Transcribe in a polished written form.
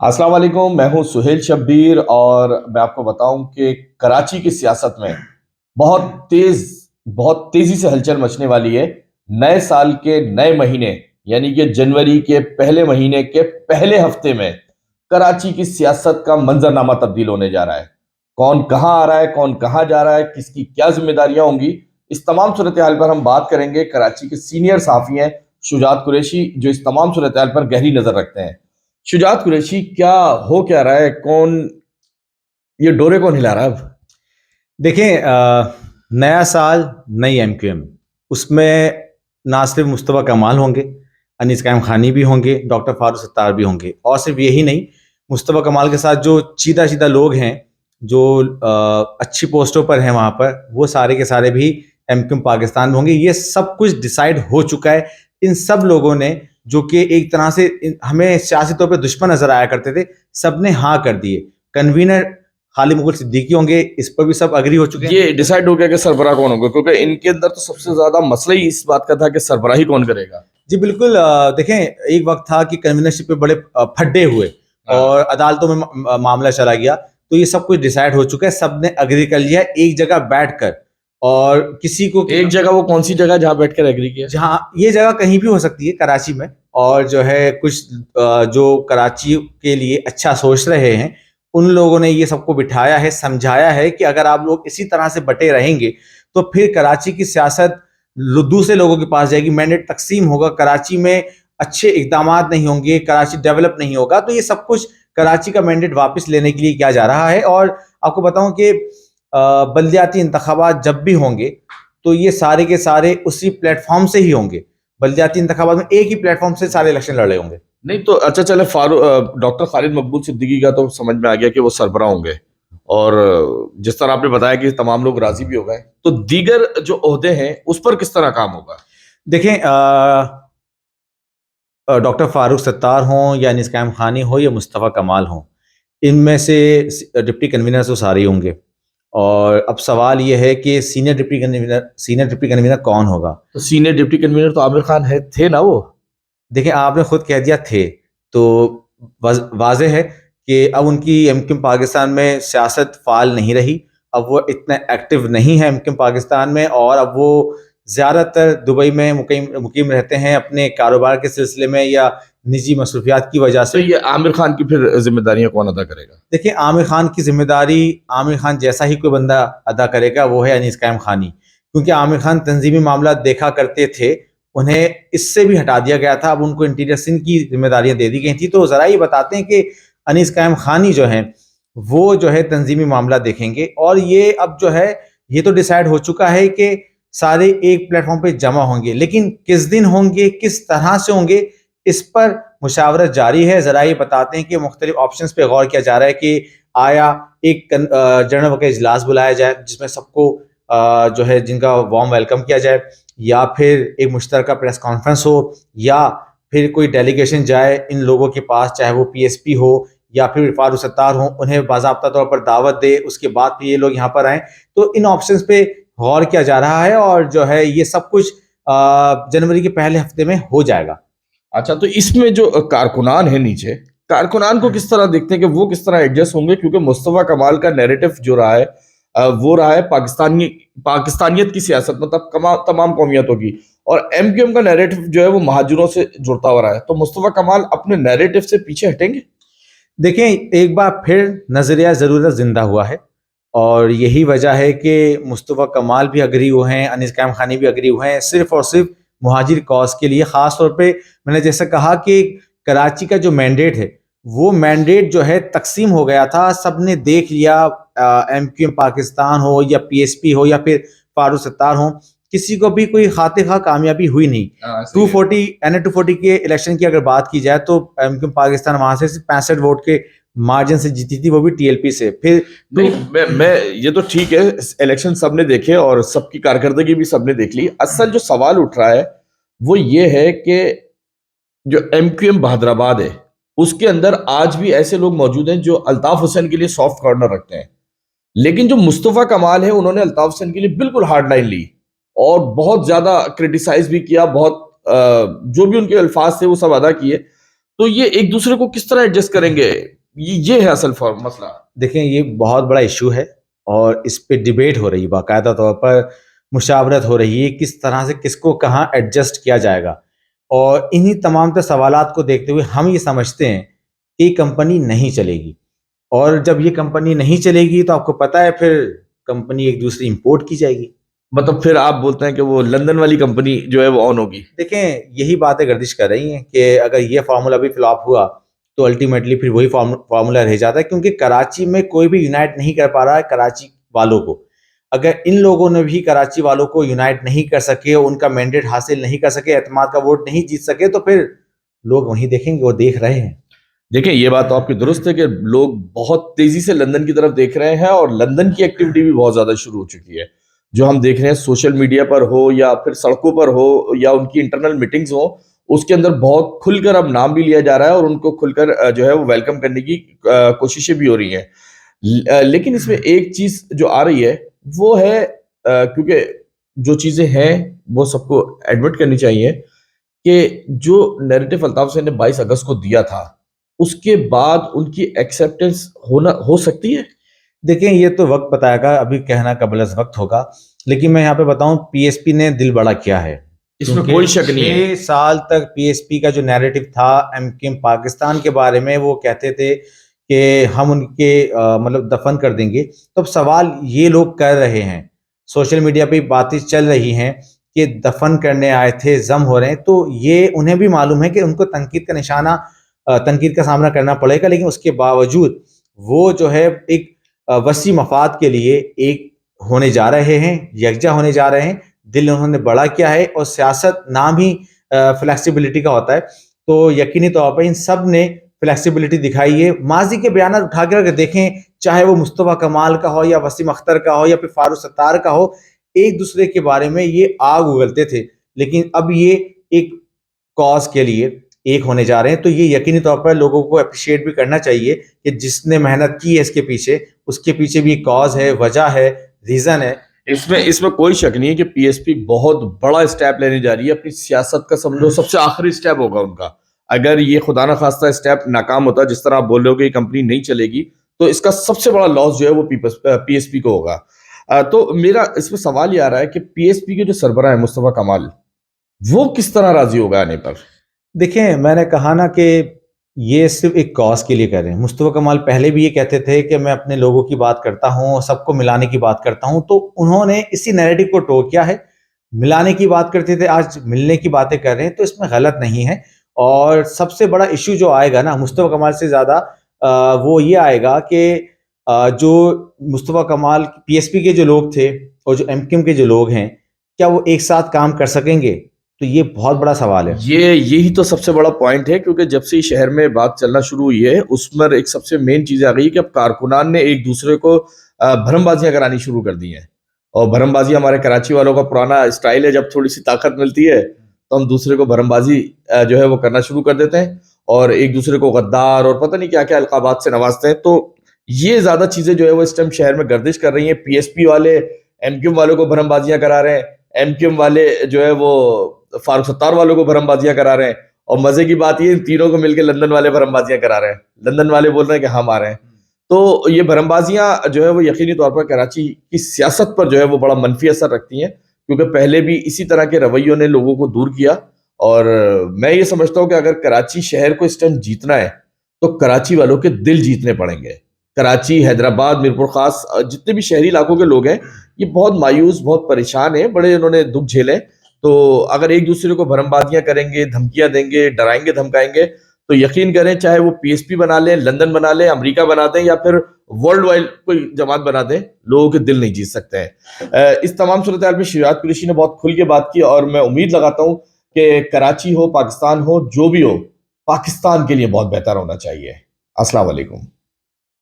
अस्सलाम वालेकुम, मैं हूं सुहेल शब्बीर और मैं आपको बताऊं कि कराची की सियासत में बहुत तेज बहुत तेजी से हलचल मचने वाली है। नए साल के नए महीने यानी कि जनवरी के पहले महीने के पहले हफ्ते में कराची की सियासत का मंजरनामा तब्दील होने जा रहा है। कौन कहां आ रहा है, कौन कहां जा रहा है, किसकी क्या जिम्मेदारियां होंगी, इस तमाम सूरत हाल पर हम बात करेंगे। कराची के सीनियर सहाफी हैं शुजात कुरैशी, जो इस तमाम सूरत हाल पर गहरी नजर रखते हैं। शुजात कुरैशी, क्या रहा है, कौन ये डोरे कौन हिला रहा है अब? देखें, नया साल नई एमक्यूएम। उसमें ना सिर्फ मुस्तफ़ा कमाल होंगे, अनीस कायम खानी भी होंगे, डॉक्टर फारूक सत्तार भी होंगे। और सिर्फ यही नहीं, मुस्तफ़ा कमाल के साथ जो सीधा सीधा लोग हैं, जो अच्छी पोस्टों पर हैं वहाँ पर, वो सारे के सारे भी एमक्यूएम पाकिस्तान में होंगे। ये सब कुछ डिसाइड हो चुका है। इन सब लोगों ने, जो कि एक तरह से हमें सियासी तौर पर दुश्मन नजर आया करते थे, सब ने हाँ कर दिए। कन्वीनर खालिद मुगल सिद्दीकी होंगे, इस पर भी सब अग्री हो चुके हैं। ये डिसाइड हो गया कि सरबराह कौन होगा, क्योंकि इनके अंदर तो सबसे ज्यादा मसला ही इस बात का था कि सरबराही कौन करेगा। जी बिल्कुल। देखें, एक वक्त था कि कन्वीनरशिप पे बड़े फड्डे हुए और अदालतों में मामला चला गया। तो ये सब कुछ डिसाइड हो चुका है, सब ने अग्री कर लिया एक जगह बैठकर। और किसी को एक जगह, वो कौन सी जगह जहां बैठकर एग्री किया? जहां ये जगह कहीं भी हो सकती है कराची में। और जो है कुछ जो कराची के लिए अच्छा सोच रहे हैं, उन लोगों ने ये सबको बिठाया है, समझाया है कि अगर आप लोग इसी तरह से बटे रहेंगे तो फिर कराची की सियासत दूसरे लोगों के पास जाएगी, मैंडेट तकसीम होगा, कराची में अच्छे इकदाम नहीं होंगे, कराची डेवलप नहीं होगा। तो ये सब कुछ कराची का मैंडेट वापस लेने के लिए किया जा रहा है। और आपको बताऊं कि बल्दियाती इंतखाबात जब भी होंगे तो ये सारे के सारे उसी प्लेटफॉर्म से ही होंगे। बल्दियाती इंतखाबात में एक ही प्लेटफॉर्म से सारे इलेक्शन लड़े होंगे। नहीं तो अच्छा चले, डॉक्टर खालिद मकबूल सिद्दीकी का तो समझ में आ गया कि वो सरबराह होंगे, और जिस तरह आपने बताया कि तमाम लोग राजी भी हो गए, तो दीगर जो ओहदे हैं उस पर किस तरह काम होगा? देखें, डॉक्टर फारूक सत्तार हों या अनीस कायम खानी हो या मुस्तफ़ा कमाल हों, इनमें से डिप्टी कन्वीनर तो सारे ही होंगे। और अब सवाल ये है कि सीनियर डिप्टी कन्वीनर कौन होगा। तो सीनियर डिप्टी कन्वीनर तो आमिर खान थे ना वो। देखिए, आपने खुद कह दिया थे, तो वाज़ेह है कि अब उनकी एमक्यूएम पाकिस्तान में सियासत फाल नहीं रही। अब वो इतना एक्टिव नहीं है एमक्यूएम पाकिस्तान में, और अब वो ज़्यादातर दुबई में मुकीम रहते हैं अपने कारोबार के सिलसिले में या निजी मसरूफियात की वजह तो से। ये आमिर खान की फिर जिम्मेदारियां कौन अदा करेगा? देखिए, आमिर खान की जिम्मेदारी आमिर खान जैसा ही कोई बंदा अदा करेगा, वो है अनीस कायम खानी। क्योंकि आमिर खान तंजीमी मामला देखा करते थे, उन्हें इससे भी हटा दिया गया था, अब उनको इंटीरियर सिंध की जिम्मेदारियां दे दी गई थी। तो ज़रा ये बताते हैं कि अनीस कायम खानी जो है, वो जो है तंजीमी मामला देखेंगे। और ये अब जो है, ये तो डिसाइड हो चुका है कि सारे एक प्लेटफॉर्म पे जमा होंगे, लेकिन किस दिन होंगे, किस तरह से होंगे, इस पर मुशावरत जारी है। ज़रा ये बताते हैं कि मुख्तलिफ ऑप्शंस पे गौर किया जा रहा है कि आया एक जनरल वकील इजलास बुलाया जाए जिसमें सबको जो है जिनका वार्म वेलकम किया जाए, या फिर एक मुश्तरका प्रेस कॉन्फ्रेंस हो, या फिर कोई डेलीगेशन जाए इन लोगों के पास, चाहे वो पीएसपी हो या फिर फारूक सत्तार हो, उन्हें बाज़ाब्ता तौर पर दावत दे, उसके बाद फिर ये लोग यहाँ पर आएँ। तो इन ऑप्शंस पे गौर किया जा रहा है, और जो है ये सब कुछ जनवरी के पहले हफ्ते में हो जाएगा। अच्छा, तो इसमें जो कारकुनान है नीचे, कारकुनान को किस तरह देखते हैं कि वो किस तरह एडजस्ट होंगे? क्योंकि मुस्तफा कमाल का नैरेटिव जो रहा है, वो रहा है पाकिस्तानियत की सियासत, मतलब तमाम कौमियतों की। और एमक्यूएम का नैरेटिव जो है वो महाजरों से जुड़ता हुआ रहा है। तो मुस्तफा कमाल अपने नैरेटिव से पीछे हटेंगे? देखें, एक बार फिर नजरिया ज़रूरत जिंदा हुआ है, और यही वजह है कि मुस्तफ़ा कमाल भी अग्री हुए हैं, अनीस कायम खानी भी अग्री हुए हैं, सिर्फ और सिर्फ मुहाजिर कॉज के लिए। ख़ास तौर पे मैंने जैसे कहा कि कराची का जो मैंडेट है, वो मैंडेट जो है तकसीम हो गया था, सब ने देख लिया। एमक्यूएम पाकिस्तान हो या पीएसपी हो या फिर फारूक सत्तार हो, किसी को भी कोई खाते खा कामयाबी हुई नहीं। 240 NA 240 के इलेक्शन की अगर बात की जाए तो एमक्यूएम पाकिस्तान वहां से 65 वोट के मार्जिन से जीती थी, वो भी टीएलपी से। फिर नहीं, मैं ये तो ठीक है, इलेक्शन सबने देखे और सबकी कारकर्दगी भी सबने देख ली। असल जो सवाल उठ रहा है वो ये है कि जो एमक्यूएम बहादराबाद है, उसके अंदर आज भी ऐसे लोग मौजूद हैं जो अल्ताफ हुसैन के लिए सॉफ्ट कॉर्नर रखते हैं। लेकिन जो मुस्तफा कमाल है, उन्होंने अल्ताफ हुसैन के लिए बिल्कुल हार्ड लाइन ली और बहुत ज्यादा क्रिटिसाइज भी किया, बहुत जो भी उनके अल्फाज थे वो सब अदा किए। तो ये एक दूसरे को किस तरह एडजस्ट करेंगे, ये है असल मसला। देखें, ये बहुत बड़ा इशू है और इस पे डिबेट हो रही है, बाकायदा तौर पर मुशावरत हो रही है किस तरह से किसको कहाँ एडजस्ट किया जाएगा। और इन्हीं तमाम तर सवालात को देखते हुए हम ये समझते हैं कि कंपनी नहीं चलेगी, और जब ये कंपनी नहीं चलेगी तो आपको पता है फिर कंपनी एक दूसरी इंपोर्ट की जाएगी। मतलब फिर आप बोलते हैं कि वो लंदन वाली कंपनी जो है वो ऑन होगी। देखें, यही बातें गर्दिश कर रही हैं कि अगर ये फार्मूला भी फ्लॉप हुआ तो अल्टीमेटली फिर वही फार्मूला रह जाता है, क्योंकि कराची में कोई भी यूनाइट नहीं कर पा रहा है कराची वालों को। अगर इन लोगों ने भी कराची वालों को यूनाइट नहीं कर सके, उनका मैंडेट हासिल नहीं कर सके, एतमाद का वोट नहीं जीत सके, तो फिर लोग वहीं देखेंगे, वो देख रहे हैं। देखिए, ये बात तो आपकी दुरुस्त है कि लोग बहुत तेजी से लंदन की तरफ देख रहे हैं और लंदन की एक्टिविटी भी बहुत ज्यादा शुरू हो चुकी है। जो हम देख रहे हैं सोशल मीडिया पर हो या फिर सड़कों पर हो या उनकी इंटरनल मीटिंग्स हो, उसके अंदर बहुत खुलकर अब नाम भी लिया जा रहा है और उनको खुलकर जो है वो वेलकम करने की कोशिशें भी हो रही हैं। लेकिन इसमें एक चीज जो आ रही है वो है, क्योंकि जो चीजें हैं वो सबको एडमिट करनी चाहिए कि जो नैरेटिव अल्ताफ हुसैन ने 22 अगस्त को दिया था, उसके बाद उनकी एक्सेप्टेंस हो सकती है। देखें, ये तो वक्त बताएगा, अभी कहना कबल अज़ वक्त होगा। लेकिन मैं यहाँ पे बताऊं, पीएसपी ने दिल बड़ा किया है, इसमें कोई शक नहीं है। 6 साल तक पीएसपी का जो नैरेटिव था एमकेएम पाकिस्तान के बारे में, वो कहते थे कि हम उनके मतलब दफन कर देंगे। तो अब सवाल ये लोग कर रहे हैं, सोशल मीडिया पे बातें चल रही हैं कि दफन करने आए थे, जम हो रहे हैं, तो ये उन्हें भी मालूम है कि उनको तनकीद का सामना करना पड़ेगा। लेकिन उसके बावजूद वो जो है एक वसी मफाद के लिए एक होने जा रहे हैं, यकजा होने जा रहे हैं। दिल उन्होंने बड़ा किया है, और सियासत नाम ही फ्लेक्सिबिलिटी का होता है, तो यकीनी तौर पर इन सब ने फ्लेक्सिबिलिटी दिखाई है। माजी के बयान उठा कर देखें, चाहे वो मुस्तफ़ा कमाल का हो या वसीम अख्तर का हो या फिर फारूक सत्तार का हो, एक दूसरे के बारे में ये आग उगलते थे, लेकिन अब ये एक कॉज के लिए एक होने जा रहे हैं। तो ये यकीनी तौर पर लोगों को अप्रिशिएट भी करना चाहिए कि जिसने मेहनत की है इसके पीछे, उसके पीछे भी कॉज है, वजह है, रीजन है। इसमें कोई शक नहीं है कि पीएसपी बहुत बड़ा स्टेप लेने जा रही है। अपनी सियासत का समझो सबसे आखिरी स्टेप होगा उनका। अगर ये खुदा ना खास्ता स्टेप नाकाम होता, जिस तरह आप बोल रहे हो कि ये कंपनी नहीं चलेगी, तो इसका सबसे बड़ा लॉस जो है वो पीएसपी को होगा। तो मेरा इसमें सवाल ये आ रहा है कि पीएसपी के जो सरबराह है मुस्तफा कमाल, वो किस तरह राजी होगा आने पर। देखें, मैंने कहा ना कि ये सिर्फ एक कॉज के लिए कर रहे हैं। मुस्तफा कमाल पहले भी ये कहते थे कि मैं अपने लोगों की बात करता हूँ, सबको मिलाने की बात करता हूँ, तो उन्होंने इसी नैरेटिव को टो किया है। मिलाने की बात करते थे, आज मिलने की बातें कर रहे हैं, तो इसमें गलत नहीं है। और सबसे बड़ा इशू जो आएगा ना मुस्तफा कमाल से ज़्यादा, वो ये आएगा कि जो मुस्तफा कमाल पीएसपी के जो लोग थे और जो एमक्यूएम के जो लोग हैं, क्या वो एक साथ काम कर सकेंगे? तो ये बहुत बड़ा सवाल है। यही तो सबसे बड़ा पॉइंट है, क्योंकि जब से शहर में बात चलना शुरू हुई है, उसमें एक सबसे मेन चीज आ गई कि अब कारकुनान ने एक दूसरे को भरमबाजियां करानी शुरू कर दी हैं। और भरमबाजी हमारे कराची वालों का पुराना स्टाइल है, जब थोड़ी सी ताकत मिलती है तो हम दूसरे को भरमबाजी जो है वो करना शुरू कर देते हैं और एक दूसरे को गद्दार और पता नहीं क्या क्या अलकाबात से नवाजते हैं। तो ये ज्यादा चीजें जो है वो इस टाइम शहर में गर्दिश कर रही हैं। पीएसपी वाले एमक्यूएम वालों को भरमबाजियां करा रहे हैं, एमक्यूएम वाले जो है वो फारूक सत्तार वालों को भरमबाजियां करा रहे हैं, और मजे की बात ये इन तीनों को मिलकर लंदन वाले भरमबाजियां करा रहे हैं। लंदन वाले बोल रहे हैं कि हम आ रहे हैं। तो ये भरमबाजियां जो है वो यकीनी तौर पर कराची की सियासत पर जो है वो बड़ा मनफी असर रखती हैं, क्योंकि पहले भी इसी तरह के रवैयों ने लोगों को दूर किया। और मैं ये समझता हूँ कि अगर कराची शहर को इस टाइम जीतना है तो कराची वालों के दिल जीतने पड़ेंगे। कराची, हैदराबाद, मीरपुर खास जितने भी शहरी इलाकों के लोग हैं, ये बहुत मायूस, बहुत परेशान हैं, बड़े इन्होंने दुख झेले। तो अगर एक दूसरे को भरमबाजियां करेंगे, धमकियां देंगे, डराएंगे, धमकाएंगे, तो यकीन करें चाहे वो पीएसपी बना लें, लंदन बना लें, अमेरिका बना दें या फिर वर्ल्ड वाइड कोई जमात बना दें, लोगों के दिल नहीं जीत सकते हैं। इस तमाम सूरत हाल में शरीयत कुरैशी ने बहुत खुल के बात की और मैं उम्मीद लगाता हूँ कि कराची हो, पाकिस्तान हो, जो भी हो, पाकिस्तान के लिए बहुत बेहतर होना चाहिए। अस्सलाम वालेकुम।